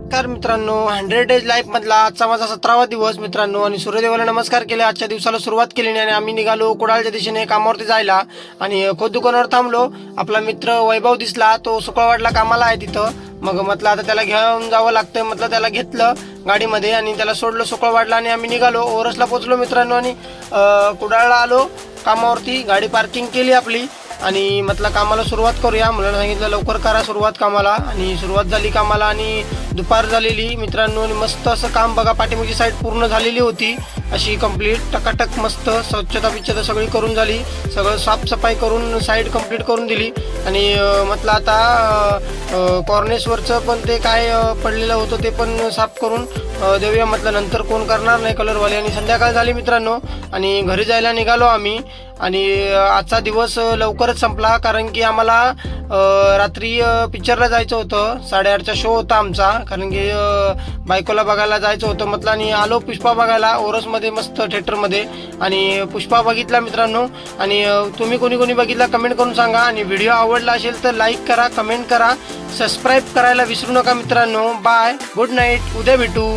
नमस्कार मित्रांनो, 100 days life मधला आजचा माझा 17वा दिवस मित्रांनो. आणि सूर्यदेवाला नमस्कार केले. आजच्या दिवसाला सुरुवात केली आणि आम्ही निघालो कुडाळच्या दिशेने कामावरती जायला. आणि खोद दुकानावर थांबलो. आपला मित्र वैभव दिसला, तो सुकळवाडला कामाला आहे तिथं. मग म्हटलं आता त्याला घेऊन जावं लागतंय, म्हटलं त्याला घेतलं गाडीमध्ये आणि त्याला सोडलं सुकळवाडला आणि आम्ही निघालो. ओरसला पोहोचलो मित्रांनो आणि कुडाळला आलो कामावरती. गाडी पार्किंग केली आपली आणि म्हटलं कामाला सुरुवात करूया. मुलांना सांगितलं लवकर करा सुरुवात कामाला. आणि सुरुवात झाली कामाला आणि दुपार झालेली मित्रांनो. आणि मस्त असं काम बघा, पाठीमागची साईड पूर्ण झालेली होती अशी कंप्लीट टकाटक. मस्त स्वच्छता बिच्छता सगळी करून झाली, सगळं साफसफाई करून साईड कंप्लीट करून दिली. आणि म्हटलं आता कॉर्नेसवरचं पण ते काय पडलेलं होतं ते पण साफ करून देऊया. म्हटलं नंतर कोण करणार नाही कलरवाले. आणि संध्याकाळ झाली मित्रांनो आणि घरी जायला निघालो आम्ही. आणि आजचा दिवस लवकरच संपला, कारण की आम्हाला रात्री पिक्चरला जायचं होतं. 8:30चा शो होता आमचा, कारण की बायकोला बघायला जायचं होतं म्हटलं. आणि आलो पुष्पा बघायला ओरसमध्ये मस्त थिएटरमध्ये. आणि पुष्पा बघितला मित्रांनो. आणि तुम्ही कोणी कोणी बघितला कमेंट करून सांगा. आणि व्हिडिओ आवडला असेल तर लाईक करा, कमेंट करा, सबस्क्राईब करायला विसरू नका मित्रांनो. बाय, गुड नाईट, उद्या भेटू.